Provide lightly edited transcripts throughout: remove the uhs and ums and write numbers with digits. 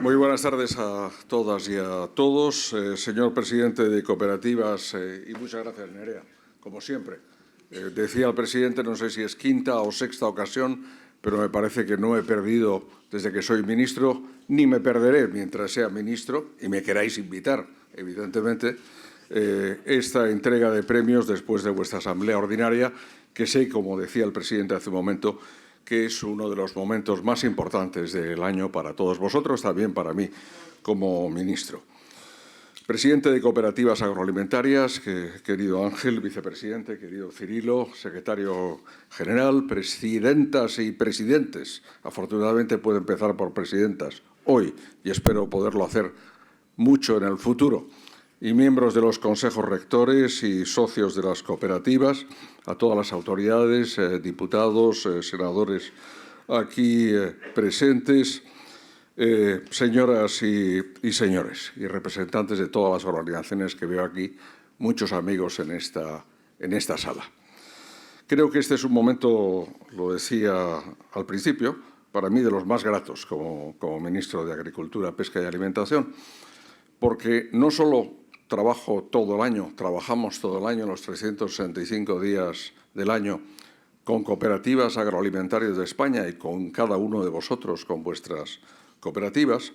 Muy buenas tardes a todas y a todos. Señor presidente de Cooperativas, y muchas gracias, Nerea, como siempre. Decía el presidente, no sé si es quinta o sexta ocasión, pero me parece que no he perdido desde que soy ministro, ni me perderé mientras sea ministro, y me queráis invitar, evidentemente, esta entrega de premios después de vuestra asamblea ordinaria, que sé, como decía el presidente hace un momento, que es uno de los momentos más importantes del año para todos vosotros, también para mí como ministro. Presidente de Cooperativas Agroalimentarias, querido Ángel, vicepresidente, querido Cirilo, secretario general, presidentas y presidentes. Afortunadamente puedo empezar por presidentas hoy y espero poderlo hacer mucho en el futuro. Y miembros de los consejos rectores y socios de las cooperativas, a todas las autoridades, diputados, senadores aquí presentes, señoras y señores, y representantes de todas las organizaciones que veo aquí, muchos amigos en esta sala. Creo que este es un momento, lo decía al principio, para mí de los más gratos como ministro de Agricultura, Pesca y Alimentación, porque no solo trabajamos todo el año, los 365 días del año, con cooperativas agroalimentarias de España y con cada uno de vosotros, con vuestras cooperativas,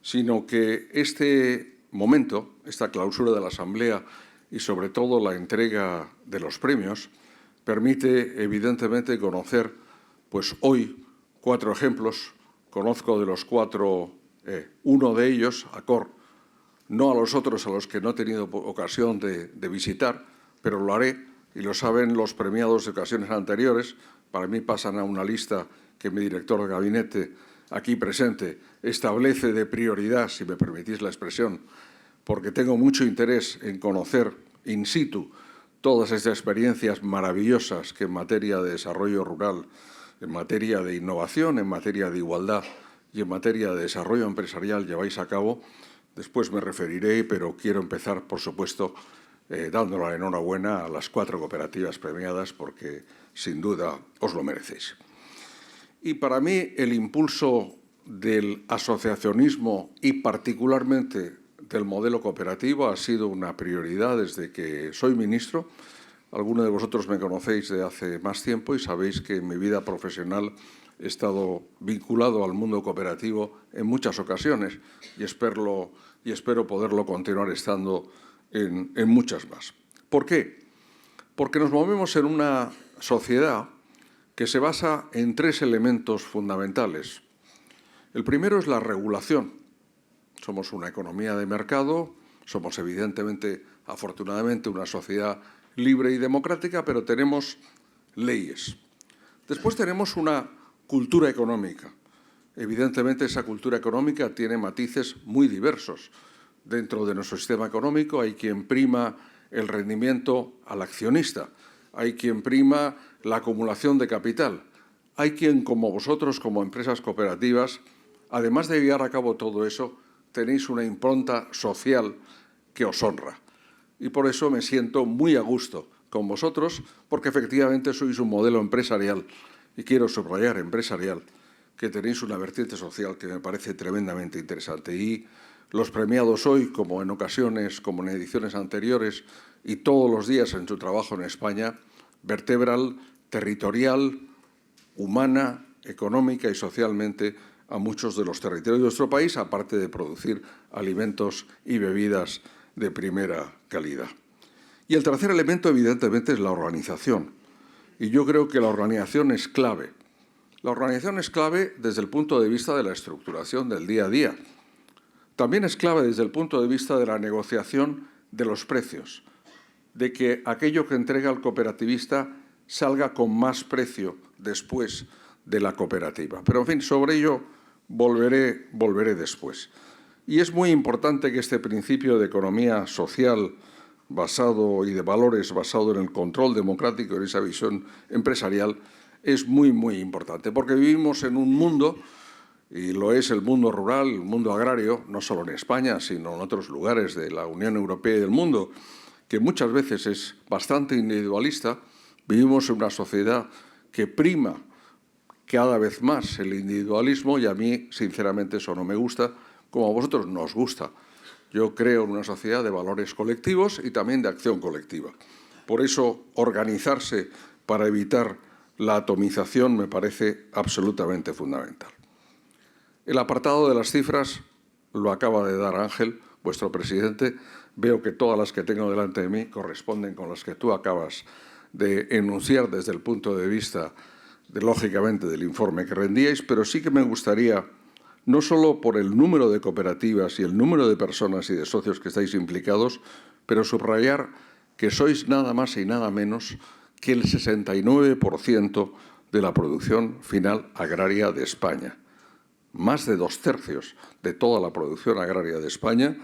sino que este momento, esta clausura de la Asamblea y sobre todo la entrega de los premios, permite evidentemente conocer, pues hoy, 4 ejemplos. Conozco de los 4, uno de ellos, Acor, no a los otros a los que no he tenido ocasión de visitar, pero lo haré, y lo saben los premiados de ocasiones anteriores. Para mí pasan a una lista que mi director de gabinete, aquí presente, establece de prioridad, si me permitís la expresión, porque tengo mucho interés en conocer in situ todas estas experiencias maravillosas que en materia de desarrollo rural, en materia de innovación, en materia de igualdad y en materia de desarrollo empresarial lleváis a cabo. Después me referiré, pero quiero empezar, por supuesto, dando la enhorabuena a las 4 cooperativas premiadas, porque sin duda os lo merecéis. Y para mí el impulso del asociacionismo y particularmente del modelo cooperativo ha sido una prioridad desde que soy ministro. Algunos de vosotros me conocéis de hace más tiempo y sabéis que en mi vida profesional he estado vinculado al mundo cooperativo en muchas ocasiones y espero poderlo continuar estando en muchas más. ¿Por qué? Porque nos movemos en una sociedad que se basa en 3 elementos fundamentales. El primero es la regulación. Somos una economía de mercado, somos evidentemente, afortunadamente, una sociedad libre y democrática, pero tenemos leyes. Después tenemos una cultura económica. Evidentemente, esa cultura económica tiene matices muy diversos. Dentro de nuestro sistema económico hay quien prima el rendimiento al accionista, hay quien prima la acumulación de capital, hay quien, como vosotros, como empresas cooperativas, además de llevar a cabo todo eso, tenéis una impronta social que os honra. Y por eso me siento muy a gusto con vosotros, porque efectivamente sois un modelo empresarial, y quiero subrayar empresarial, que tenéis una vertiente social que me parece tremendamente interesante. Y los premiados hoy, como en ocasiones, como en ediciones anteriores, y todos los días en su trabajo en España, vertebran territorial, humana, económica y socialmente a muchos de los territorios de nuestro país, aparte de producir alimentos y bebidas de primera calidad. Y el tercer elemento, evidentemente, es la organización. Y yo creo que la organización es clave. La organización es clave desde el punto de vista de la estructuración del día a día. También es clave desde el punto de vista de la negociación de los precios, de que aquello que entrega el cooperativista salga con más precio después de la cooperativa. Pero, en fin, sobre ello volveré después. Y es muy importante que este principio de economía social basado y de valores basado en el control democrático, en esa visión empresarial, es muy, muy importante, porque vivimos en un mundo, y lo es el mundo rural, el mundo agrario, no solo en España, sino en otros lugares de la Unión Europea y del mundo, que muchas veces es bastante individualista. Vivimos en una sociedad que prima cada vez más el individualismo y a mí, sinceramente, eso no me gusta, como a vosotros nos gusta. Yo creo en una sociedad de valores colectivos y también de acción colectiva. Por eso, organizarse para evitar la atomización me parece absolutamente fundamental. El apartado de las cifras lo acaba de dar Ángel, vuestro presidente. Veo que todas las que tengo delante de mí corresponden con las que tú acabas de enunciar desde el punto de vista, lógicamente, del informe que rendíais, pero sí que me gustaría, no solo por el número de cooperativas y el número de personas y de socios que estáis implicados, pero subrayar que sois nada más y nada menos que el 69% de la producción final agraria de España. Más de 2/3 de toda la producción agraria de España,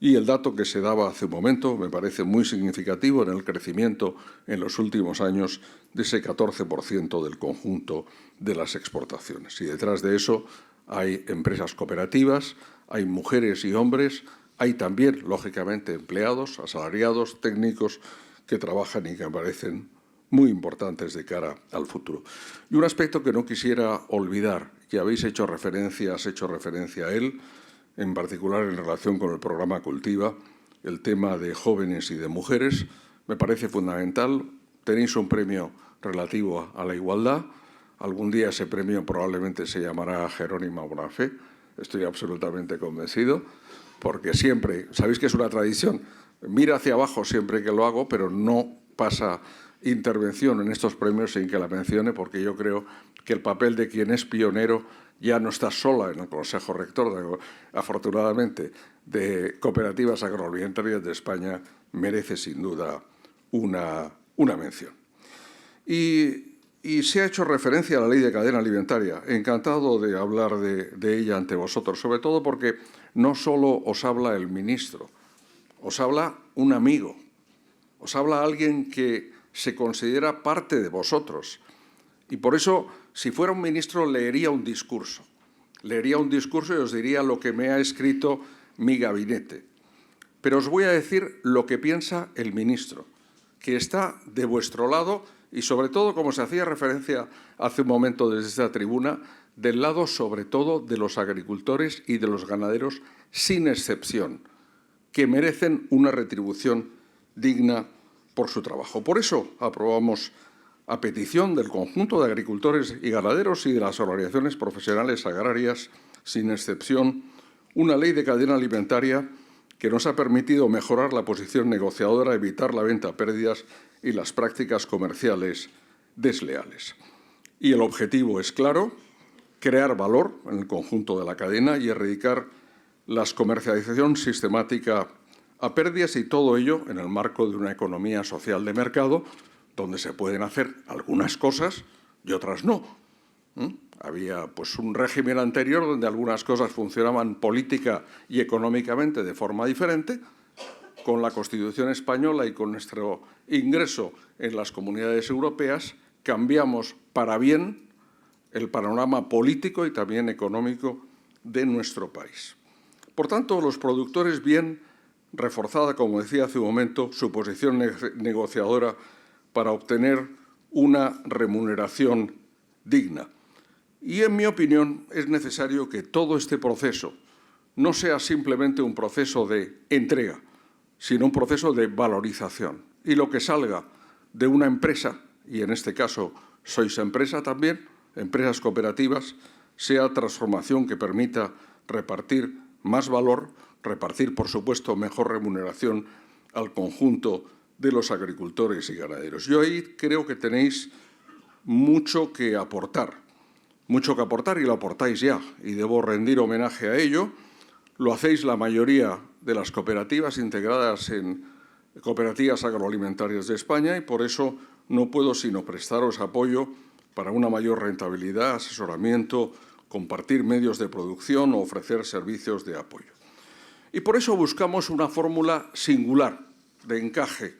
y el dato que se daba hace un momento me parece muy significativo en el crecimiento en los últimos años de ese 14% del conjunto de las exportaciones. Y detrás de eso hay empresas cooperativas, hay mujeres y hombres, hay también, lógicamente, empleados, asalariados, técnicos que trabajan y que me parecen muy importantes de cara al futuro. Y un aspecto que no quisiera olvidar, que habéis hecho referencia, has hecho referencia a él, en particular en relación con el programa Cultiva, el tema de jóvenes y de mujeres, me parece fundamental. Tenéis un premio relativo a la igualdad. Algún día ese premio probablemente se llamará Jerónima Bonafé. Estoy absolutamente convencido, porque siempre, sabéis que es una tradición, mira hacia abajo siempre que lo hago, pero no pasa intervención en estos premios sin que la mencione, porque yo creo que el papel de quien es pionero ya no está sola en el Consejo Rector, afortunadamente, de Cooperativas Agroalimentarias de España, merece sin duda una mención. Y se ha hecho referencia a la Ley de Cadena Alimentaria. Encantado de hablar de ella ante vosotros, sobre todo porque no solo os habla el ministro, os habla un amigo, os habla alguien que se considera parte de vosotros. Y por eso, si fuera un ministro, leería un discurso. Leería un discurso y os diría lo que me ha escrito mi gabinete. Pero os voy a decir lo que piensa el ministro, que está de vuestro lado y, sobre todo, como se hacía referencia hace un momento desde esta tribuna, del lado, sobre todo, de los agricultores y de los ganaderos, sin excepción, que merecen una retribución digna por su trabajo. Por eso aprobamos, a petición del conjunto de agricultores y ganaderos y de las organizaciones profesionales agrarias, sin excepción, una ley de cadena alimentaria que nos ha permitido mejorar la posición negociadora, evitar la venta a pérdidas y las prácticas comerciales desleales. Y el objetivo es claro: crear valor en el conjunto de la cadena y erradicar la comercialización sistemática a pérdidas, y todo ello en el marco de una economía social de mercado donde se pueden hacer algunas cosas y otras no. Había un régimen anterior donde algunas cosas funcionaban política y económicamente de forma diferente. Con la Constitución española y con nuestro ingreso en las comunidades europeas cambiamos para bien el panorama político y también económico de nuestro país. Por tanto, los productores, bien reforzada, como decía hace un momento, su posición negociadora para obtener una remuneración digna. Y, en mi opinión, es necesario que todo este proceso no sea simplemente un proceso de entrega, sino un proceso de valorización. Y lo que salga de una empresa, y en este caso sois empresa también, empresas cooperativas, sea transformación que permita repartir más valor, repartir, por supuesto, mejor remuneración al conjunto de los agricultores y ganaderos. Yo ahí creo que tenéis mucho que aportar y lo aportáis ya, y debo rendir homenaje a ello. Lo hacéis la mayoría de las cooperativas integradas en Cooperativas Agroalimentarias de España, y por eso no puedo sino prestaros apoyo para una mayor rentabilidad, asesoramiento, compartir medios de producción o ofrecer servicios de apoyo. Y por eso buscamos una fórmula singular de encaje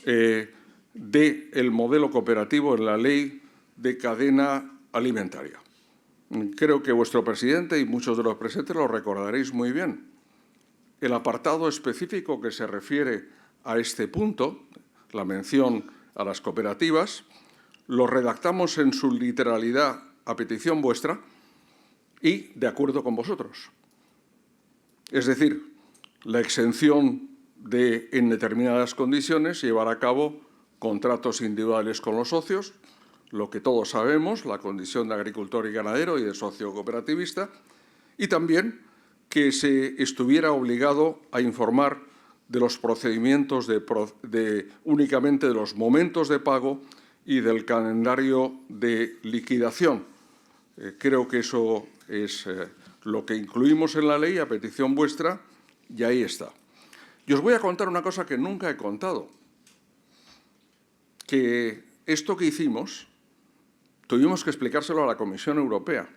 del modelo cooperativo en la Ley de Cadena Alimentaria. Creo que vuestro presidente y muchos de los presentes lo recordaréis muy bien. El apartado específico que se refiere a este punto, la mención a las cooperativas, lo redactamos en su literalidad a petición vuestra y de acuerdo con vosotros. Es decir, la exención de, en determinadas condiciones, llevar a cabo contratos individuales con los socios, lo que todos sabemos, la condición de agricultor y ganadero y de socio cooperativista, y también que se estuviera obligado a informar de los procedimientos únicamente de los momentos de pago y del calendario de liquidación. Creo que eso es lo que incluimos en la ley a petición vuestra y ahí está. Y os voy a contar una cosa que nunca he contado, que esto que hicimos tuvimos que explicárselo a la Comisión Europea.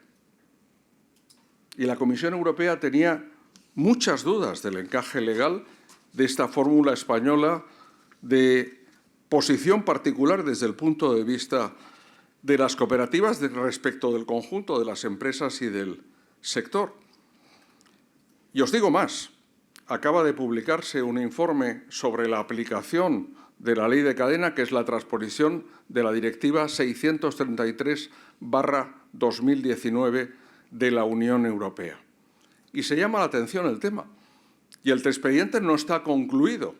Y la Comisión Europea tenía muchas dudas del encaje legal de esta fórmula española de posición particular desde el punto de vista de las cooperativas respecto del conjunto de las empresas y del sector. Y os digo más, acaba de publicarse un informe sobre la aplicación de la ley de cadena, que es la transposición de la Directiva 633/2019 de la Unión Europea. Y se llama la atención el tema. Y el expediente no está concluido.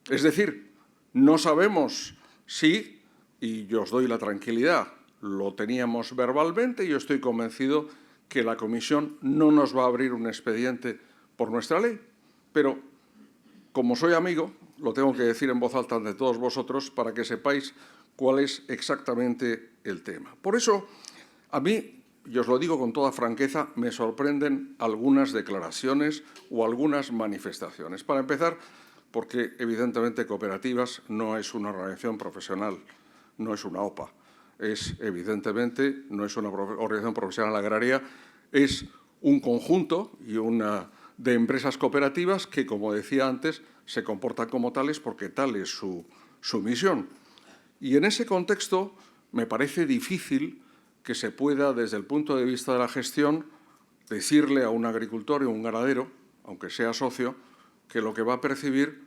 Es decir, no sabemos si, y yo os doy la tranquilidad, lo teníamos verbalmente y yo estoy convencido que la Comisión no nos va a abrir un expediente por nuestra ley. Pero, como soy amigo, lo tengo que decir en voz alta ante todos vosotros para que sepáis cuál es exactamente el tema. Por eso, a mí, y os lo digo con toda franqueza, me sorprenden algunas declaraciones o algunas manifestaciones. Para empezar, porque evidentemente Cooperativas no es una organización profesional, no es una OPA, evidentemente no es una organización profesional agraria, es un conjunto y de empresas cooperativas que, como decía antes, se comportan como tales porque tal es su misión. Y en ese contexto me parece difícil que se pueda, desde el punto de vista de la gestión, decirle a un agricultor y a un ganadero, aunque sea socio, que lo que va a percibir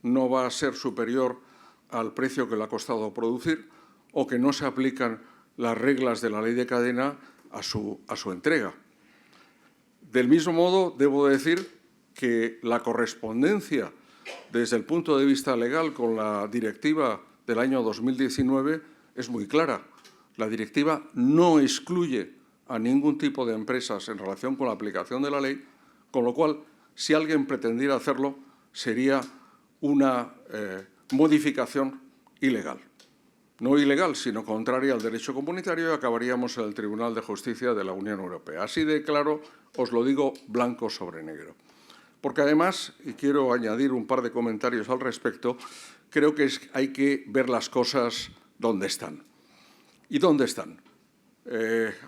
no va a ser superior al precio que le ha costado producir o que no se aplican las reglas de la ley de cadena a su entrega. Del mismo modo, debo decir que la correspondencia desde el punto de vista legal con la directiva del año 2019 es muy clara. La directiva no excluye a ningún tipo de empresas en relación con la aplicación de la ley, con lo cual, si alguien pretendiera hacerlo, sería una modificación ilegal. No ilegal, sino contraria al derecho comunitario y acabaríamos en el Tribunal de Justicia de la Unión Europea. Así de claro os lo digo blanco sobre negro. Porque además, y quiero añadir un par de comentarios al respecto, creo que hay que ver las cosas donde están. ¿Y dónde están?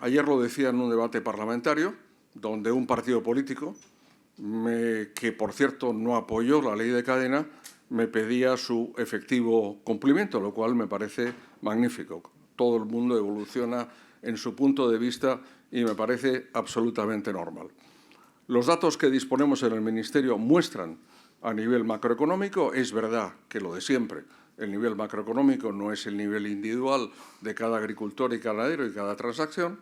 Ayer lo decía en un debate parlamentario, donde un partido político, que por cierto no apoyó la ley de cadena, me pedía su efectivo cumplimiento, lo cual me parece magnífico. Todo el mundo evoluciona en su punto de vista y me parece absolutamente normal. Los datos que disponemos en el Ministerio muestran a nivel macroeconómico, es verdad que lo de siempre, el nivel macroeconómico no es el nivel individual de cada agricultor y ganadero y cada transacción,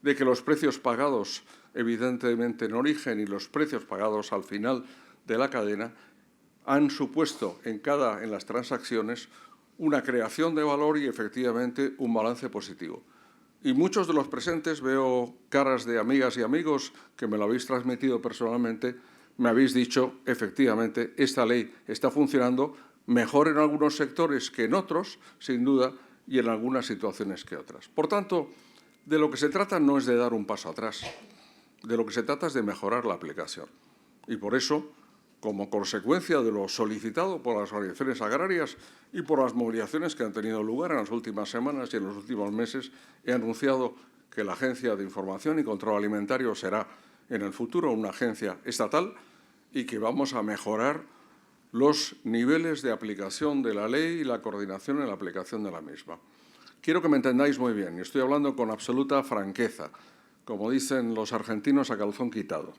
de que los precios pagados evidentemente en origen y los precios pagados al final de la cadena han supuesto en las transacciones una creación de valor y efectivamente un balance positivo. Y muchos de los presentes, veo caras de amigas y amigos que me lo habéis transmitido personalmente, me habéis dicho, efectivamente, esta ley está funcionando mejor en algunos sectores que en otros, sin duda, y en algunas situaciones que otras. Por tanto, de lo que se trata no es de dar un paso atrás, de lo que se trata es de mejorar la aplicación. Y por eso, como consecuencia de lo solicitado por las organizaciones agrarias y por las movilizaciones que han tenido lugar en las últimas semanas y en los últimos meses, he anunciado que la Agencia de Información y Control Alimentario será en el futuro una agencia estatal y que vamos a mejorar los niveles de aplicación de la ley y la coordinación en la aplicación de la misma. Quiero que me entendáis muy bien y estoy hablando con absoluta franqueza, como dicen los argentinos, a calzón quitado.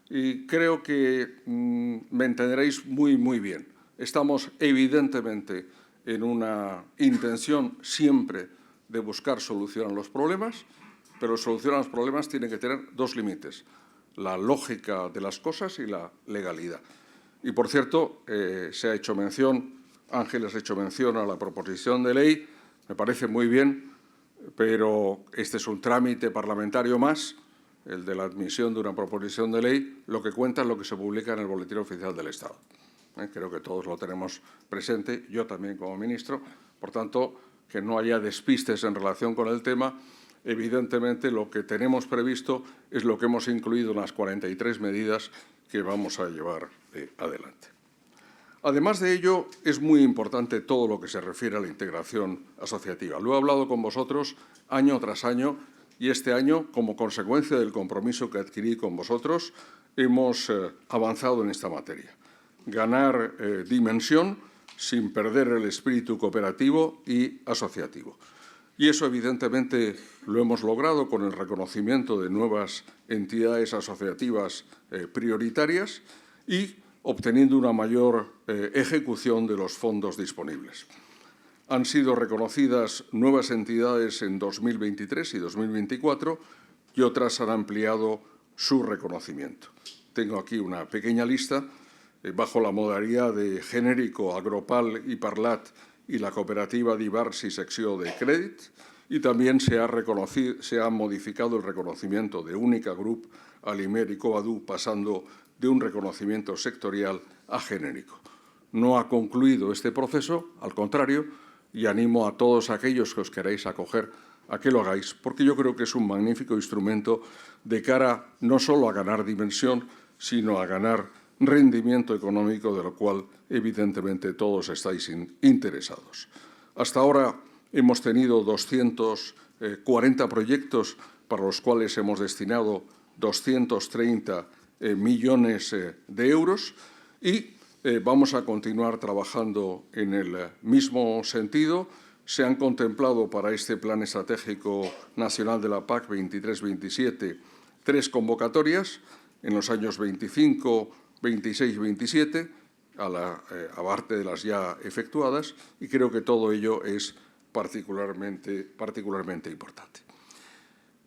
Y creo que me entenderéis muy, muy bien. Estamos evidentemente en una intención siempre de buscar solución a los problemas, pero solución a los problemas tiene que tener dos límites. la lógica de las cosas y la legalidad. Y, por cierto, se ha hecho mención, Ángel, has hecho mención a la proposición de ley, me parece muy bien, pero este es un trámite parlamentario más, el de la admisión de una proposición de ley, lo que cuenta es lo que se publica en el Boletín Oficial del Estado. Creo que todos lo tenemos presente, yo también como ministro, por tanto, que no haya despistes en relación con el tema. Evidentemente, lo que tenemos previsto es lo que hemos incluido en las 43 medidas que vamos a llevar adelante. Además de ello, es muy importante todo lo que se refiere a la integración asociativa. Lo he hablado con vosotros año tras año y este año, como consecuencia del compromiso que adquirí con vosotros, hemos avanzado en esta materia. Ganar dimensión sin perder el espíritu cooperativo y asociativo. Y eso, evidentemente, lo hemos logrado con el reconocimiento de nuevas entidades asociativas prioritarias y obteniendo una mayor ejecución de los fondos disponibles. Han sido reconocidas nuevas entidades en 2023 y 2024 y otras han ampliado su reconocimiento. Tengo aquí una pequeña lista bajo la modalidad de genérico Agropal i Parlat y la cooperativa Divars y Secció de Crèdit, y también se ha modificado el reconocimiento de Única Group, Alimer y Covadú, pasando de un reconocimiento sectorial a genérico. No ha concluido este proceso, al contrario, y animo a todos aquellos que os queráis acoger a que lo hagáis, porque yo creo que es un magnífico instrumento de cara no solo a ganar dimensión, sino a ganar rendimiento económico, de lo cual, evidentemente, todos estáis interesados. Hasta ahora hemos tenido 240 proyectos para los cuales hemos destinado 230 millones de euros y vamos a continuar trabajando en el mismo sentido. Se han contemplado para este Plan Estratégico Nacional de la PAC 23-27 3 convocatorias en los años 25, 26 y 27, aparte de las ya efectuadas, y creo que todo ello es particularmente importante.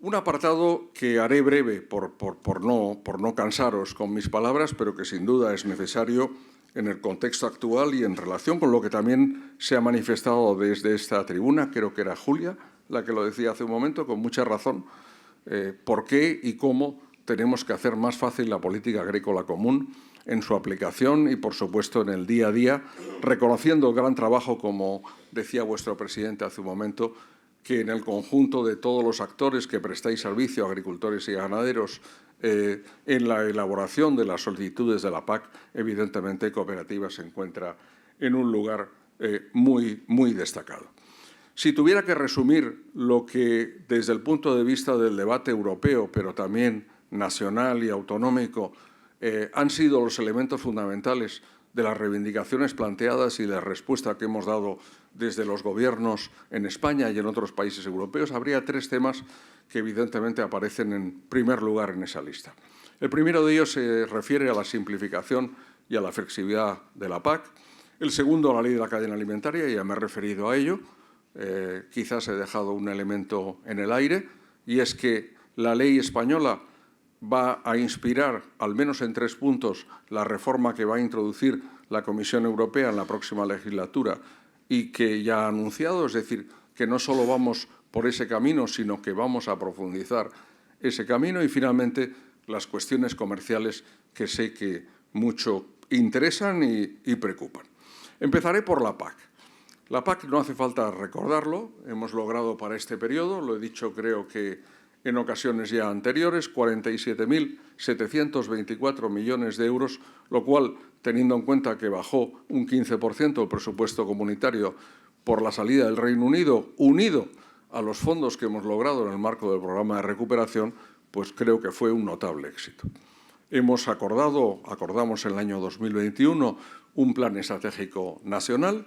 Un apartado que haré breve por no cansaros con mis palabras, pero que sin duda es necesario en el contexto actual y en relación con lo que también se ha manifestado desde esta tribuna, creo que era Julia la que lo decía hace un momento, con mucha razón, por qué y cómo tenemos que hacer más fácil la política agrícola común en su aplicación y, por supuesto, en el día a día, reconociendo el gran trabajo, como decía vuestro presidente hace un momento, que en el conjunto de todos los actores que prestáis servicio, agricultores y ganaderos, en la elaboración de las solicitudes de la PAC, evidentemente, Cooperativas se encuentra en un lugar muy destacado. Si tuviera que resumir lo que, desde el punto de vista del debate europeo, pero también nacional y autonómico, han sido los elementos fundamentales de las reivindicaciones planteadas y la respuesta que hemos dado desde los gobiernos en España y en otros países europeos, habría 3 temas que evidentemente aparecen en primer lugar en esa lista. El primero de ellos se refiere a la simplificación y a la flexibilidad de la PAC. El segundo, a la ley de la cadena alimentaria, ya me he referido a ello. Quizás he dejado un elemento en el aire, y es que la ley española va a inspirar, al menos en 3 puntos, la reforma que va a introducir la Comisión Europea en la próxima legislatura y que ya ha anunciado, es decir, que no solo vamos por ese camino, sino que vamos a profundizar ese camino. Y, finalmente, las cuestiones comerciales que sé que mucho interesan y preocupan. Empezaré por la PAC. La PAC, no hace falta recordarlo, hemos logrado para este periodo, lo he dicho creo que en ocasiones ya anteriores, 47.724 millones de euros, lo cual, teniendo en cuenta que bajó un 15% el presupuesto comunitario por la salida del Reino Unido, unido a los fondos que hemos logrado en el marco del programa de recuperación, pues creo que fue un notable éxito. Acordamos en el año 2021 un plan estratégico nacional,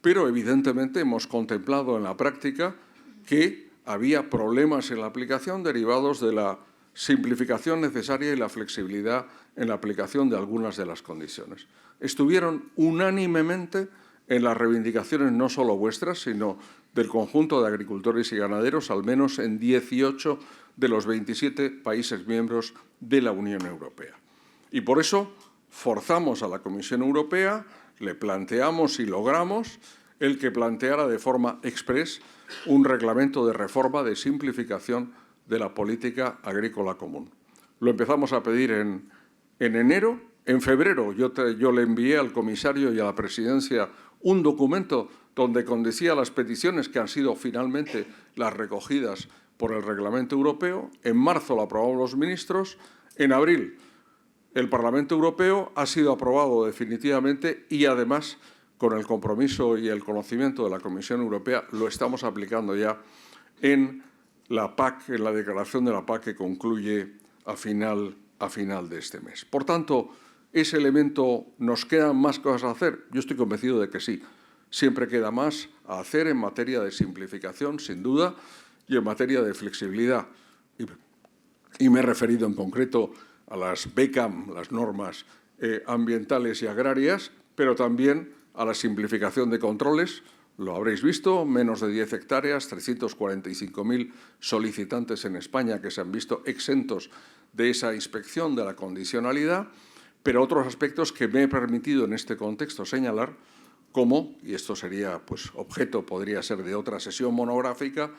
pero evidentemente hemos contemplado en la práctica que había problemas en la aplicación derivados de la simplificación necesaria y la flexibilidad en la aplicación de algunas de las condiciones. Estuvieron unánimemente en las reivindicaciones no solo vuestras, sino del conjunto de agricultores y ganaderos, al menos en 18 de los 27 países miembros de la Unión Europea. Y por eso forzamos a la Comisión Europea, le planteamos y logramos el que planteara de forma exprés un reglamento de reforma de simplificación de la política agrícola común. Lo empezamos a pedir en enero. En febrero yo le envié al comisario y a la presidencia un documento donde condecía las peticiones que han sido finalmente las recogidas por el Reglamento Europeo. En marzo lo aprobaron los ministros. En abril el Parlamento Europeo ha sido aprobado definitivamente y, además, con el compromiso y el conocimiento de la Comisión Europea, lo estamos aplicando ya en la PAC, en la declaración de la PAC que concluye a final de este mes. Por tanto, ese elemento, ¿nos quedan más cosas a hacer? Yo estoy convencido de que sí. Siempre queda más a hacer en materia de simplificación, sin duda, y en materia de flexibilidad. Y me he referido en concreto a las BECAM, las normas ambientales y agrarias, pero también a la simplificación de controles. Lo habréis visto, menos de 10 hectáreas, 345.000 solicitantes en España que se han visto exentos de esa inspección de la condicionalidad, pero otros aspectos que me he permitido en este contexto señalar, como, y esto sería objeto, podría ser de otra sesión monográfica,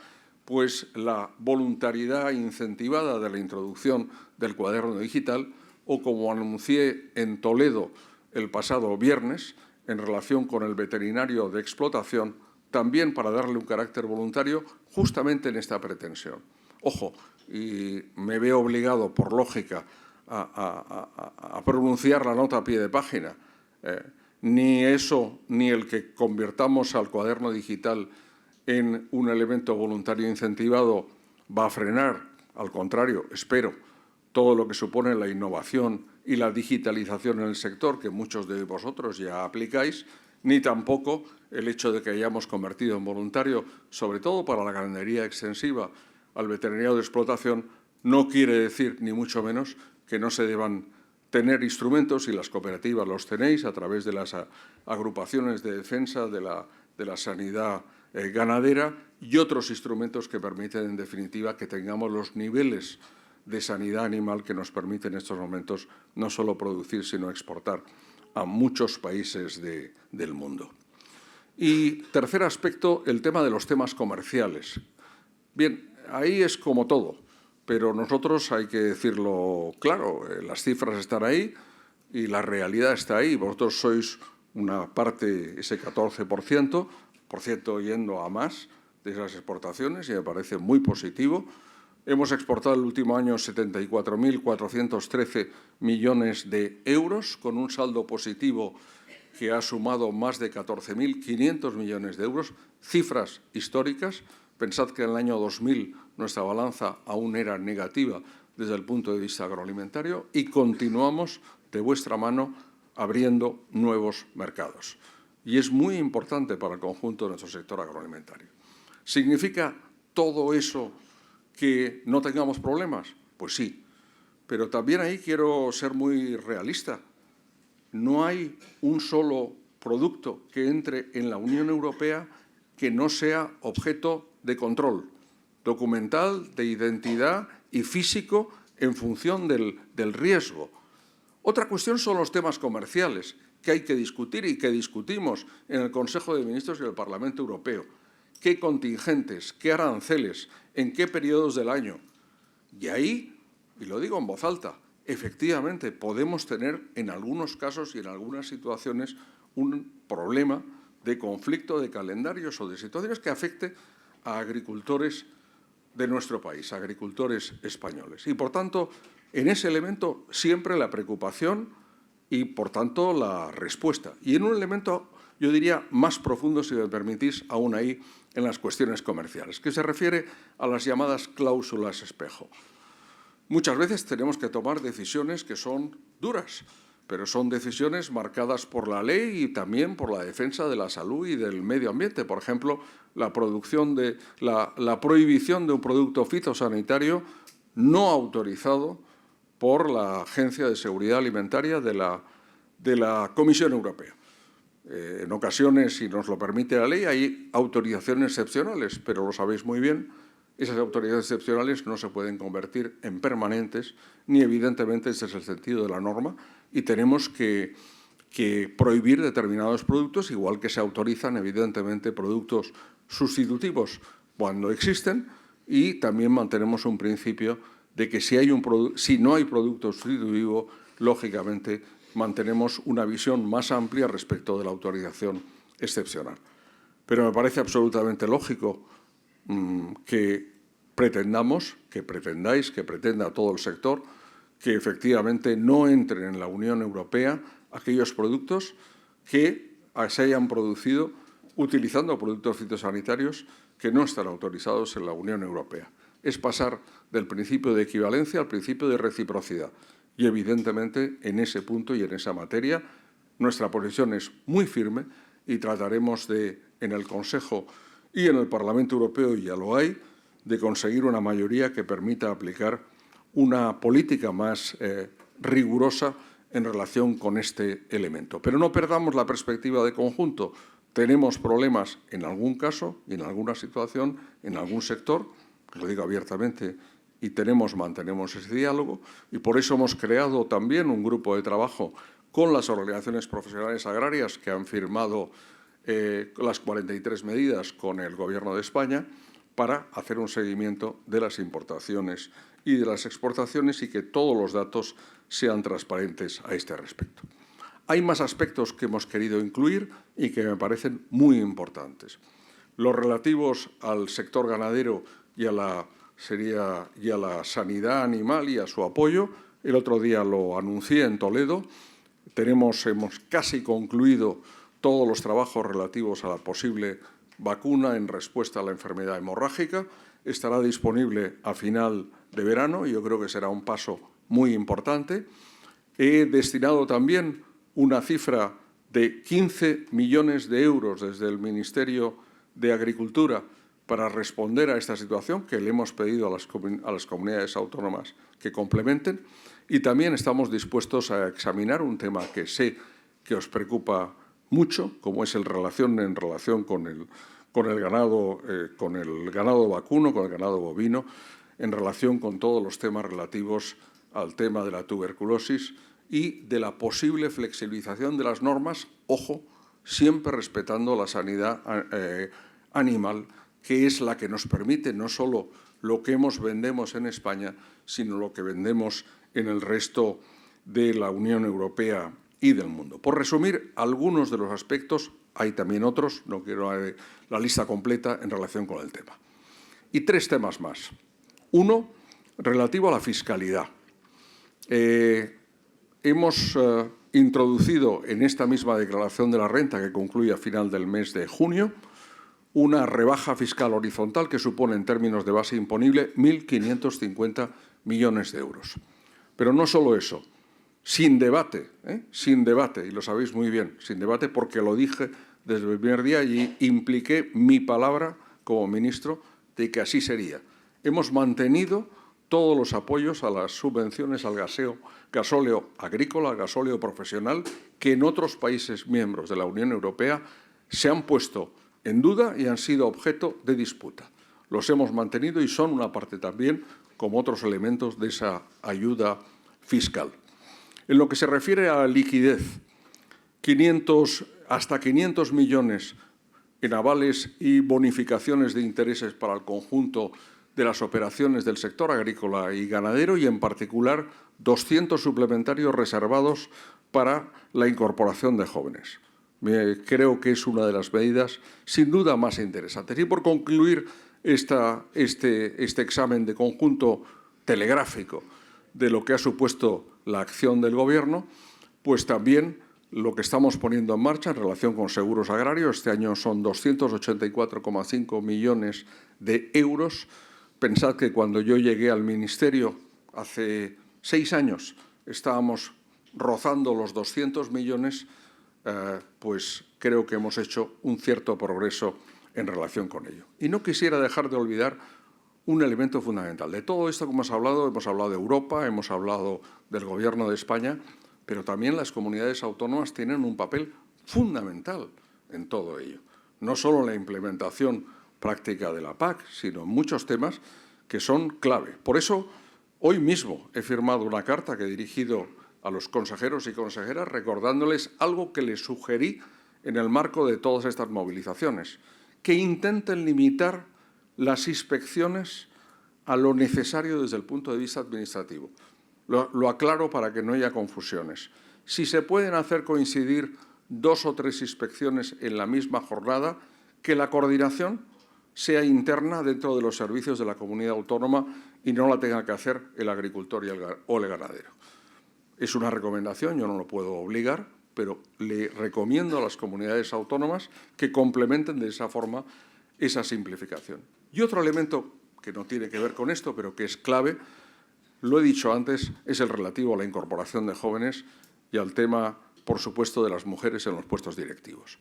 la voluntariedad incentivada de la introducción del cuaderno digital, o como anuncié en Toledo el pasado viernes, en relación con el veterinario de explotación, también para darle un carácter voluntario justamente en esta pretensión. Ojo, y me veo obligado, por lógica, a pronunciar la nota a pie de página. Ni eso, ni el que convirtamos al cuaderno digital en un elemento voluntario incentivado va a frenar, al contrario, espero, todo lo que supone la innovación y la digitalización en el sector, que muchos de vosotros ya aplicáis, ni tampoco el hecho de que hayamos convertido en voluntario, sobre todo para la ganadería extensiva, al veterinario de explotación, no quiere decir, ni mucho menos, que no se deban tener instrumentos, y las cooperativas los tenéis a través de las agrupaciones de defensa de la sanidad ganadera y otros instrumentos que permiten, en definitiva, que tengamos los niveles de sanidad animal que nos permiten en estos momentos no solo producir, sino exportar a muchos países del mundo. Y tercer aspecto, el tema de los temas comerciales. Bien, ahí es como todo, pero nosotros hay que decirlo claro, las cifras están ahí y la realidad está ahí. Vosotros sois una parte, ese 14%, yendo a más de esas exportaciones, y me parece muy positivo. Hemos exportado el último año 74.413 millones de euros, con un saldo positivo que ha sumado más de 14.500 millones de euros, cifras históricas. Pensad que en el año 2000 nuestra balanza aún era negativa desde el punto de vista agroalimentario, y continuamos de vuestra mano abriendo nuevos mercados. Y es muy importante para el conjunto de nuestro sector agroalimentario. ¿Significa todo eso que no tengamos problemas? Pues sí, pero también ahí quiero ser muy realista. No hay un solo producto que entre en la Unión Europea que no sea objeto de control documental, de identidad y físico en función del riesgo. Otra cuestión son los temas comerciales, que hay que discutir y que discutimos en el Consejo de Ministros y el Parlamento Europeo. ¿Qué contingentes, qué aranceles, en qué periodos del año? Y ahí, y lo digo en voz alta, efectivamente podemos tener en algunos casos y en algunas situaciones un problema de conflicto de calendarios o de situaciones que afecte a agricultores de nuestro país, a agricultores españoles. Y, por tanto, en ese elemento siempre la preocupación y, por tanto, la respuesta. Y en un elemento, yo diría, más profundo, si me permitís, aún ahí, en las cuestiones comerciales, que se refiere a las llamadas cláusulas espejo. Muchas veces tenemos que tomar decisiones que son duras, pero son decisiones marcadas por la ley y también por la defensa de la salud y del medio ambiente. Por ejemplo, la prohibición de un producto fitosanitario no autorizado por la Agencia de Seguridad Alimentaria de la Comisión Europea. En ocasiones, si nos lo permite la ley, hay autorizaciones excepcionales, pero lo sabéis muy bien, Esas autoridades excepcionales no se pueden convertir en permanentes, ni evidentemente ese es el sentido de la norma, y tenemos que prohibir determinados productos, igual que se autorizan evidentemente productos sustitutivos cuando existen, y también mantenemos un principio de que si no hay producto sustitutivo, lógicamente mantenemos una visión más amplia respecto de la autorización excepcional. Pero me parece absolutamente lógico que pretendáis, que pretenda todo el sector, que efectivamente no entren en la Unión Europea aquellos productos que se hayan producido utilizando productos fitosanitarios que no están autorizados en la Unión Europea. Es pasar del principio de equivalencia al principio de reciprocidad. Y, evidentemente, en ese punto y en esa materia, nuestra posición es muy firme y trataremos en el Consejo y en el Parlamento Europeo, y ya lo hay, de conseguir una mayoría que permita aplicar una política más rigurosa en relación con este elemento. Pero no perdamos la perspectiva de conjunto. Tenemos problemas en algún caso y en alguna situación, en algún sector, lo digo abiertamente, y mantenemos ese diálogo, y por eso hemos creado también un grupo de trabajo con las organizaciones profesionales agrarias que han firmado las 43 medidas con el Gobierno de España para hacer un seguimiento de las importaciones y de las exportaciones y que todos los datos sean transparentes a este respecto. Hay más aspectos que hemos querido incluir y que me parecen muy importantes. Los relativos al sector ganadero y a la sanidad animal y a su apoyo. El otro día lo anuncié en Toledo. Hemos casi concluido todos los trabajos relativos a la posible vacuna en respuesta a la enfermedad hemorrágica. Estará disponible a final de verano y yo creo que será un paso muy importante. He destinado también una cifra de 15 millones de euros desde el Ministerio de Agricultura para responder a esta situación, que le hemos pedido a las comunidades autónomas que complementen, y también estamos dispuestos a examinar un tema que sé que os preocupa mucho, como es en relación con el ganado vacuno, con el ganado bovino, en relación con todos los temas relativos al tema de la tuberculosis y de la posible flexibilización de las normas, ojo, siempre respetando la sanidad animal, que es la que nos permite no solo lo que vendemos en España, sino lo que vendemos en el resto de la Unión Europea y del mundo. Por resumir algunos de los aspectos, hay también otros, no quiero la lista completa en relación con el tema. Y 3 temas más. Uno, relativo a la fiscalidad. Hemos introducido en esta misma declaración de la renta, que concluye a final del mes de junio, una rebaja fiscal horizontal que supone en términos de base imponible 1.550 millones de euros. Pero no solo eso, sin debate, y lo sabéis muy bien, sin debate porque lo dije desde el primer día y impliqué mi palabra como ministro de que así sería. Hemos mantenido todos los apoyos a las subvenciones al gasóleo agrícola, al gasóleo profesional, que en otros países miembros de la Unión Europea se han puesto en duda y han sido objeto de disputa. Los hemos mantenido y son una parte también, como otros elementos, de esa ayuda fiscal. En lo que se refiere a la liquidez, hasta 500 millones en avales y bonificaciones de intereses para el conjunto de las operaciones del sector agrícola y ganadero y, en particular, 200 suplementarios reservados para la incorporación de jóvenes. Creo que es una de las medidas, sin duda, más interesantes. Y por concluir este examen de conjunto telegráfico de lo que ha supuesto la acción del Gobierno, pues también lo que estamos poniendo en marcha en relación con seguros agrarios. Este año son 284,5 millones de euros. Pensad que cuando yo llegué al Ministerio hace 6 años estábamos rozando los 200 millones, pues creo que hemos hecho un cierto progreso en relación con ello. Y no quisiera dejar de olvidar un elemento fundamental. De todo esto que hemos hablado de Europa, hemos hablado del Gobierno de España, pero también las comunidades autónomas tienen un papel fundamental en todo ello. No solo la implementación práctica de la PAC, sino en muchos temas que son clave. Por eso, hoy mismo he firmado una carta que he dirigido a los consejeros y consejeras recordándoles algo que les sugerí en el marco de todas estas movilizaciones, que intenten limitar las inspecciones a lo necesario desde el punto de vista administrativo. Lo aclaro para que no haya confusiones. Si se pueden hacer coincidir 2 o 3 inspecciones en la misma jornada, que la coordinación sea interna dentro de los servicios de la comunidad autónoma y no la tenga que hacer el agricultor o el ganadero. Es una recomendación, yo no lo puedo obligar, pero le recomiendo a las comunidades autónomas que complementen de esa forma esa simplificación. Y otro elemento que no tiene que ver con esto, pero que es clave, lo he dicho antes, es el relativo a la incorporación de jóvenes y al tema, por supuesto, de las mujeres en los puestos directivos.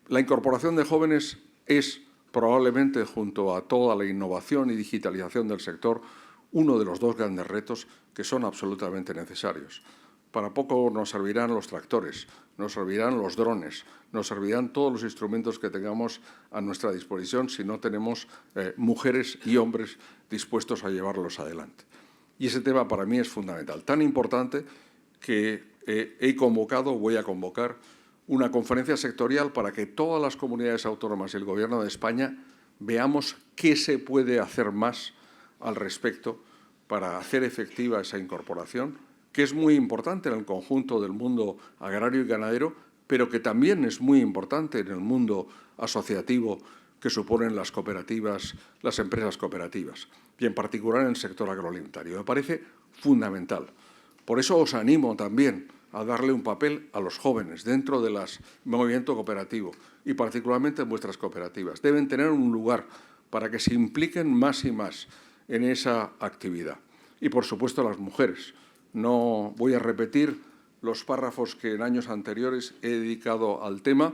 La incorporación de jóvenes es probablemente, junto a toda la innovación y digitalización del sector, uno de los 2 grandes retos que son absolutamente necesarios. Para poco nos servirán los tractores, nos servirán los drones, nos servirán todos los instrumentos que tengamos a nuestra disposición si no tenemos mujeres y hombres dispuestos a llevarlos adelante. Y ese tema para mí es fundamental, tan importante que voy a convocar una conferencia sectorial para que todas las comunidades autónomas y el Gobierno de España veamos qué se puede hacer más al respecto para hacer efectiva esa incorporación, que es muy importante en el conjunto del mundo agrario y ganadero, pero que también es muy importante en el mundo asociativo que suponen las cooperativas, las empresas cooperativas, y en particular en el sector agroalimentario. Me parece fundamental. Por eso os animo también a darle un papel a los jóvenes dentro del movimiento cooperativo y particularmente en vuestras cooperativas. Deben tener un lugar para que se impliquen más y más en esa actividad. Y, por supuesto, las mujeres. No voy a repetir los párrafos que en años anteriores he dedicado al tema,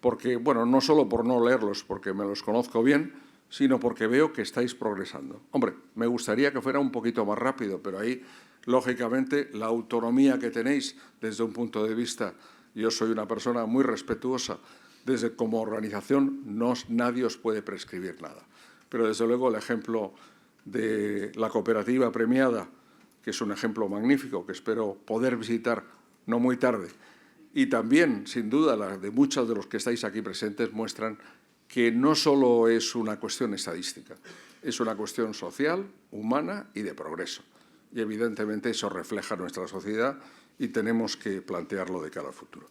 porque, bueno, no solo por no leerlos, porque me los conozco bien, sino porque veo que estáis progresando. Hombre, me gustaría que fuera un poquito más rápido, pero ahí, lógicamente, la autonomía que tenéis desde un punto de vista, yo soy una persona muy respetuosa, desde como organización nadie os puede prescribir nada. Pero, desde luego, el ejemplo de la cooperativa premiada, que es un ejemplo magnífico, que espero poder visitar no muy tarde, y también, sin duda, la de muchos de los que estáis aquí presentes, muestran que no solo es una cuestión estadística, es una cuestión social, humana y de progreso. Y, evidentemente, eso refleja nuestra sociedad y tenemos que plantearlo de cara al futuro.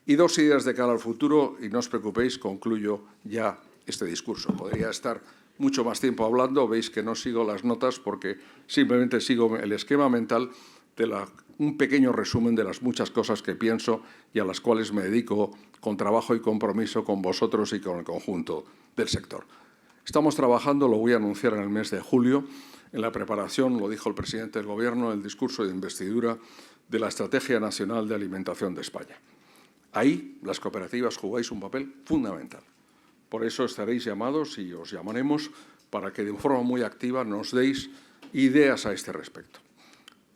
Y 2 ideas de cara al futuro, y no os preocupéis, concluyo ya este discurso. Podría estar mucho más tiempo hablando, veis que no sigo las notas porque simplemente sigo el esquema mental de un pequeño resumen de las muchas cosas que pienso y a las cuales me dedico con trabajo y compromiso con vosotros y con el conjunto del sector. Estamos trabajando, lo voy a anunciar en el mes de julio, en la preparación, lo dijo el presidente del Gobierno, el discurso de investidura de la Estrategia Nacional de Alimentación de España. Ahí las cooperativas jugáis un papel fundamental. Por eso estaréis llamados y os llamaremos para que de forma muy activa nos deis ideas a este respecto.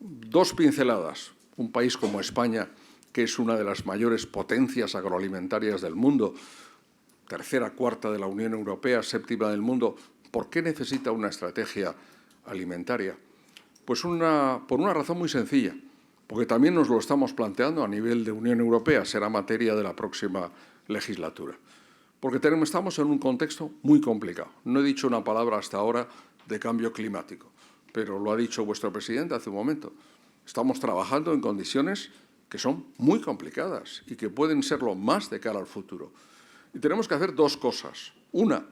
2 pinceladas. Un país como España, que es una de las mayores potencias agroalimentarias del mundo, 3ª, 4ª de la Unión Europea, 7ª del mundo, ¿por qué necesita una estrategia alimentaria? Pues por una razón muy sencilla, porque también nos lo estamos planteando a nivel de Unión Europea, será materia de la próxima legislatura. Porque estamos en un contexto muy complicado. No he dicho una palabra hasta ahora de cambio climático, pero lo ha dicho vuestro presidente hace un momento. Estamos trabajando en condiciones que son muy complicadas y que pueden serlo más de cara al futuro. Y tenemos que hacer 2 cosas. Una,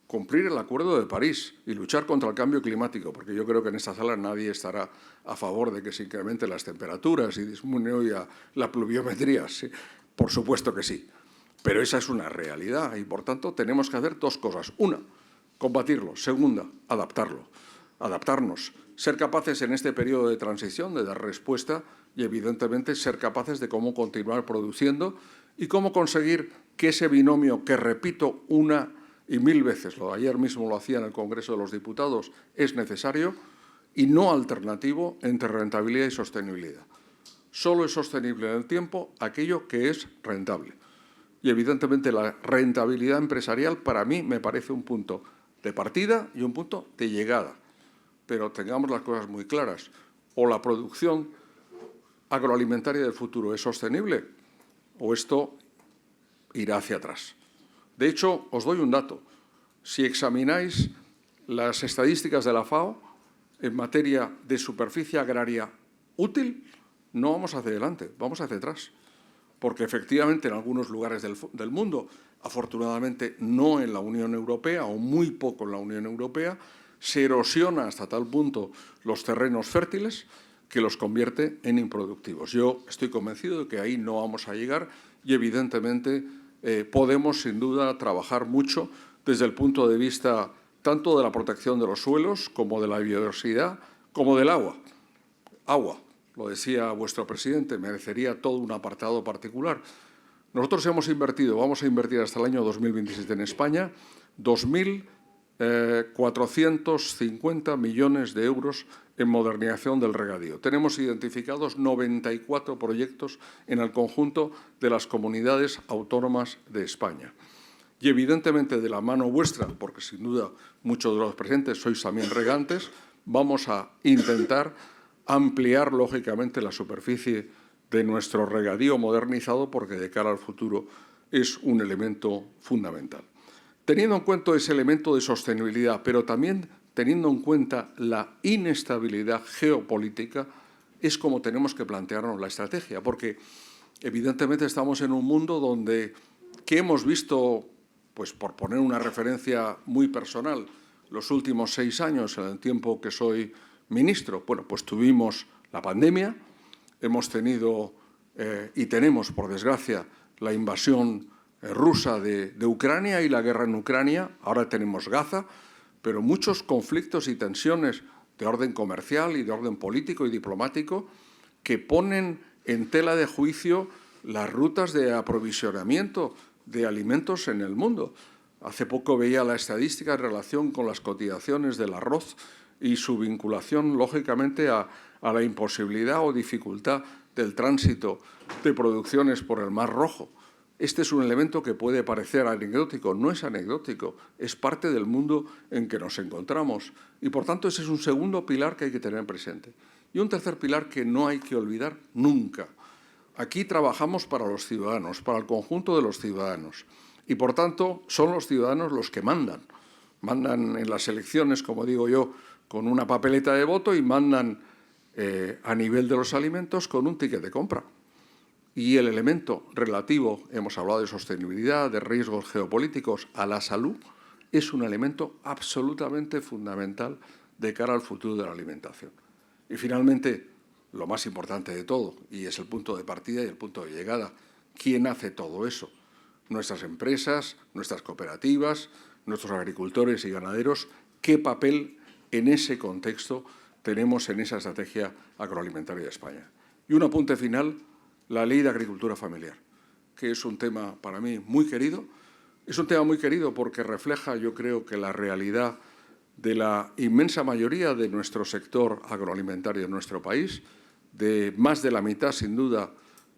cumplir el Acuerdo de París y luchar contra el cambio climático, porque yo creo que en esta sala nadie estará a favor de que se incrementen las temperaturas y disminuya la pluviometría. Sí, por supuesto que sí. Pero esa es una realidad y, por tanto, tenemos que hacer 2 cosas. Una, combatirlo. Segunda, adaptarnos. Ser capaces en este periodo de transición de dar respuesta y, evidentemente, ser capaces de cómo continuar produciendo y cómo conseguir que ese binomio que, repito, una y 1000 veces, ayer mismo lo hacía en el Congreso de los Diputados, es necesario y no alternativo entre rentabilidad y sostenibilidad. Solo es sostenible en el tiempo aquello que es rentable. y, evidentemente, la rentabilidad empresarial para mí me parece un punto de partida y un punto de llegada. Pero tengamos las cosas muy claras. O la producción agroalimentaria del futuro es sostenible o esto irá hacia atrás. De hecho, os doy un dato. Si examináis las estadísticas de la FAO en materia de superficie agraria útil, no vamos hacia adelante, vamos hacia atrás. Porque efectivamente en algunos lugares del mundo, afortunadamente no en la Unión Europea o muy poco en la Unión Europea, se erosiona hasta tal punto los terrenos fértiles que los convierte en improductivos. Yo estoy convencido de que ahí no vamos a llegar y, evidentemente, podemos, sin duda, trabajar mucho desde el punto de vista tanto de la protección de los suelos como de la biodiversidad, como del agua. Agua, lo decía vuestro presidente, merecería todo un apartado particular. Nosotros hemos invertido, vamos a invertir hasta el año 2027 en España, 2.450 millones de euros en modernización del regadío. Tenemos identificados 94 proyectos en el conjunto de las comunidades autónomas de España. Y, evidentemente, de la mano vuestra, porque sin duda muchos de los presentes sois también regantes, vamos a intentar ampliar, lógicamente, la superficie de nuestro regadío modernizado, porque de cara al futuro es un elemento fundamental. Teniendo en cuenta ese elemento de sostenibilidad, pero también teniendo en cuenta la inestabilidad geopolítica, es como tenemos que plantearnos la estrategia, porque evidentemente estamos en un mundo donde, que hemos visto, pues por poner una referencia muy personal, los últimos 6 años, en el tiempo que soy ministro, bueno, pues tuvimos la pandemia, hemos tenido y tenemos, por desgracia, la invasión rusa de Ucrania y la guerra en Ucrania, ahora tenemos Gaza, pero muchos conflictos y tensiones de orden comercial y de orden político y diplomático que ponen en tela de juicio las rutas de aprovisionamiento de alimentos en el mundo. Hace poco veía la estadística en relación con las cotizaciones del arroz y su vinculación, lógicamente, a la imposibilidad o dificultad del tránsito de producciones por el Mar Rojo. Este es un elemento que puede parecer anecdótico, no es anecdótico, es parte del mundo en que nos encontramos. Y, por tanto, ese es un segundo pilar que hay que tener presente. Y un tercer pilar que no hay que olvidar nunca. Aquí trabajamos para los ciudadanos, para el conjunto de los ciudadanos. Y, por tanto, son los ciudadanos los que mandan. Mandan en las elecciones, como digo yo, con una papeleta de voto y mandan a nivel de los alimentos con un ticket de compra. Y el elemento relativo, hemos hablado de sostenibilidad, de riesgos geopolíticos, a la salud, es un elemento absolutamente fundamental de cara al futuro de la alimentación. Y, finalmente, lo más importante de todo, y es el punto de partida y el punto de llegada, ¿quién hace todo eso? Nuestras empresas, nuestras cooperativas, nuestros agricultores y ganaderos. ¿Qué papel en ese contexto tenemos en esa estrategia agroalimentaria de España? Y un apunte final. La Ley de Agricultura Familiar, que es un tema para mí muy querido. Es un tema muy querido porque refleja, yo creo, que la realidad de la inmensa mayoría de nuestro sector agroalimentario en nuestro país, de más de la mitad, sin duda,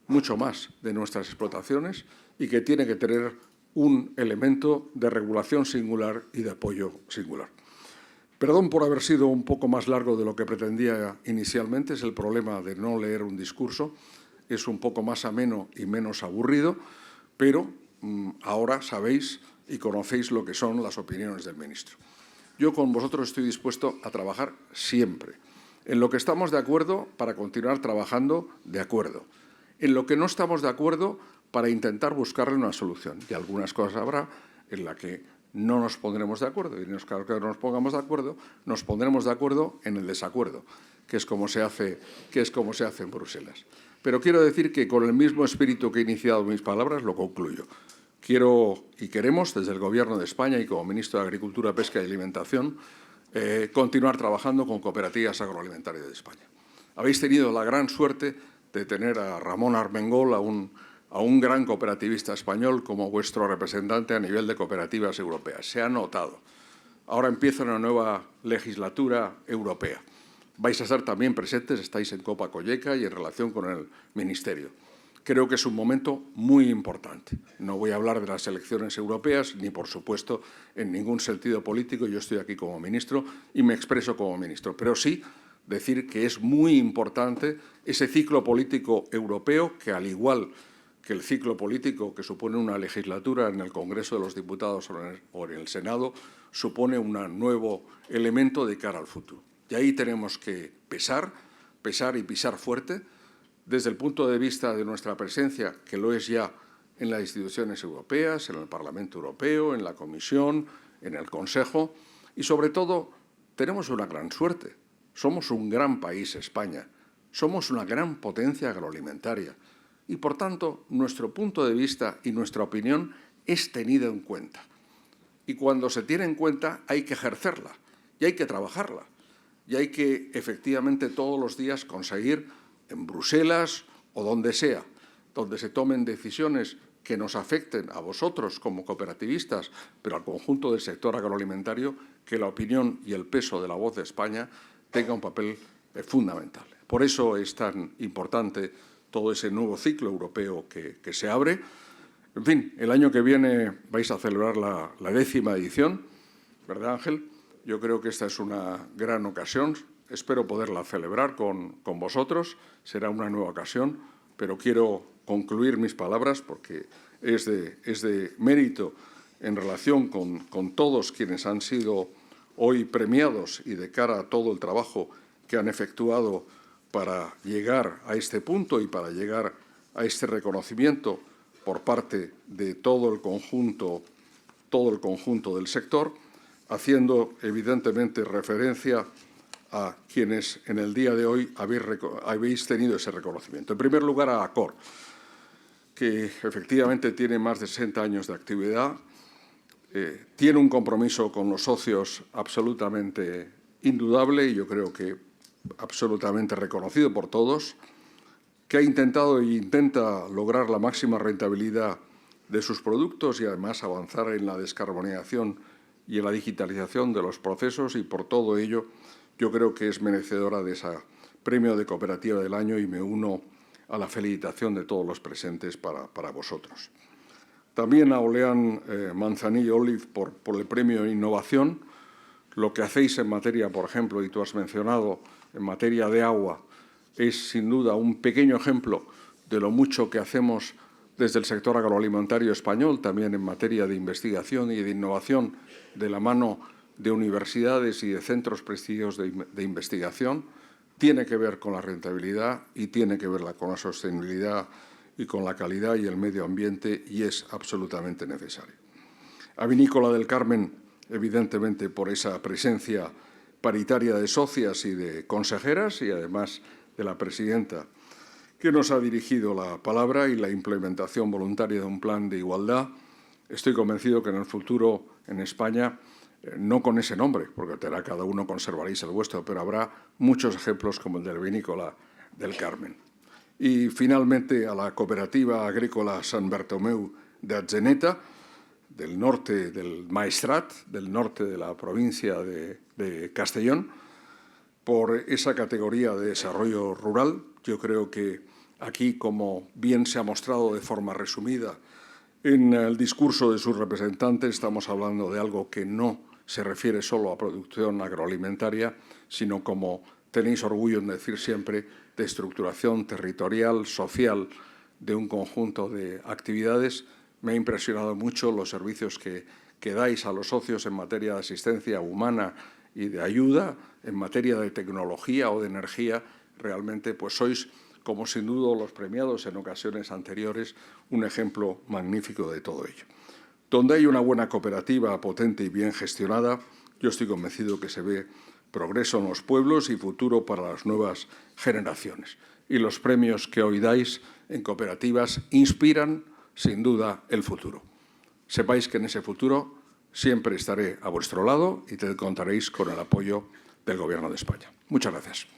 mucho más de nuestras explotaciones, y que tiene que tener un elemento de regulación singular y de apoyo singular. Perdón por haber sido un poco más largo de lo que pretendía inicialmente, es el problema de no leer un discurso. Es un poco más ameno y menos aburrido, pero ahora sabéis y conocéis lo que son las opiniones del ministro. Yo con vosotros estoy dispuesto a trabajar siempre. En lo que estamos de acuerdo, para continuar trabajando de acuerdo. En lo que no estamos de acuerdo, para intentar buscarle una solución. Y algunas cosas habrá en las que no nos pondremos de acuerdo. Y en los que no nos pongamos de acuerdo, nos pondremos de acuerdo en el desacuerdo, que es como se hace en Bruselas. Pero quiero decir que con el mismo espíritu que he iniciado mis palabras, lo concluyo. Quiero y queremos, desde el Gobierno de España y como ministro de Agricultura, Pesca y Alimentación, continuar trabajando con cooperativas agroalimentarias de España. Habéis tenido la gran suerte de tener a Ramón Armengol, a un gran cooperativista español, como vuestro representante a nivel de cooperativas europeas. Se ha notado. Ahora empieza una nueva legislatura europea. Vais a estar también presentes, estáis en Copa Cogeca y en relación con el Ministerio. creo que es un momento muy importante. No voy a hablar de las elecciones europeas, ni, por supuesto, en ningún sentido político. Yo estoy aquí como ministro y me expreso como ministro. Pero sí decir que es muy importante ese ciclo político europeo que, al igual que el ciclo político que supone una legislatura en el Congreso de los Diputados o en el Senado, supone un nuevo elemento de cara al futuro. Y ahí tenemos que pesar y pisar fuerte, desde el punto de vista de nuestra presencia, que lo es ya en las instituciones europeas, en el Parlamento Europeo, en la Comisión, en el Consejo, y sobre todo tenemos una gran suerte. Somos un gran país, España. Somos una gran potencia agroalimentaria y, por tanto, nuestro punto de vista y nuestra opinión es tenida en cuenta. Y cuando se tiene en cuenta hay que ejercerla y hay que trabajarla y hay que, efectivamente, todos los días conseguir en Bruselas o donde sea, donde se tomen decisiones que nos afecten a vosotros como cooperativistas, pero al conjunto del sector agroalimentario, que la opinión y el peso de la voz de España tenga un papel fundamental. Por eso es tan importante todo ese nuevo ciclo europeo que se abre. En fin, el año que viene vais a celebrar la 10ª edición, ¿verdad, Ángel? Yo creo que esta es una gran ocasión. Espero poderla celebrar con vosotros. Será una nueva ocasión, pero quiero concluir mis palabras porque es de mérito en relación con todos quienes han sido hoy premiados y de cara a todo el trabajo que han efectuado para llegar a este punto y para llegar a este reconocimiento por parte de todo el conjunto del sector, haciendo evidentemente referencia a quienes en el día de hoy habéis tenido ese reconocimiento. En primer lugar, a ACOR, que efectivamente tiene más de 60 años de actividad, tiene un compromiso con los socios absolutamente indudable y yo creo que absolutamente reconocido por todos, que ha intentado e intenta lograr la máxima rentabilidad de sus productos y además avanzar en la descarbonización y en la digitalización de los procesos, y por todo ello yo creo que es merecedora de ese premio de Cooperativa del Año y me uno a la felicitación de todos los presentes para vosotros. También a Olean Manzanillo Olive por el premio de Innovación. Lo que hacéis en materia, por ejemplo, y tú has mencionado, en materia de agua, es sin duda un pequeño ejemplo de lo mucho que hacemos desde el sector agroalimentario español, también en materia de investigación y de innovación, de la mano de universidades y de centros prestigiosos de investigación. Tiene que ver con la rentabilidad y tiene que ver con la sostenibilidad y con la calidad y el medio ambiente, y es absolutamente necesario. A Vinícola del Carmen, evidentemente, por esa presencia paritaria de socias y de consejeras y, además, de la presidenta, que nos ha dirigido la palabra, y la implementación voluntaria de un plan de igualdad. Estoy convencido que en el futuro, en España, no con ese nombre, porque cada uno conservaréis el vuestro, pero habrá muchos ejemplos como el del Vinícola del Carmen. Y, finalmente, a la Cooperativa Agrícola Sant Bartomeu de Atzeneta, del norte del Maestrat, del norte de la provincia de Castellón, por esa categoría de desarrollo rural. Yo creo que aquí, como bien se ha mostrado de forma resumida en el discurso de sus representantes, estamos hablando de algo que no se refiere solo a producción agroalimentaria, sino, como tenéis orgullo en decir siempre, de estructuración territorial, social, de un conjunto de actividades. Me ha impresionado mucho los servicios que dais a los socios en materia de asistencia humana y de ayuda, en materia de tecnología o de energía. Realmente, pues sois, como sin duda los premiados en ocasiones anteriores, un ejemplo magnífico de todo ello. Donde hay una buena cooperativa potente y bien gestionada, yo estoy convencido que se ve progreso en los pueblos y futuro para las nuevas generaciones. Y los premios que hoy dais en cooperativas inspiran, sin duda, el futuro. Sepáis que en ese futuro siempre estaré a vuestro lado y te contaréis con el apoyo del Gobierno de España. Muchas gracias.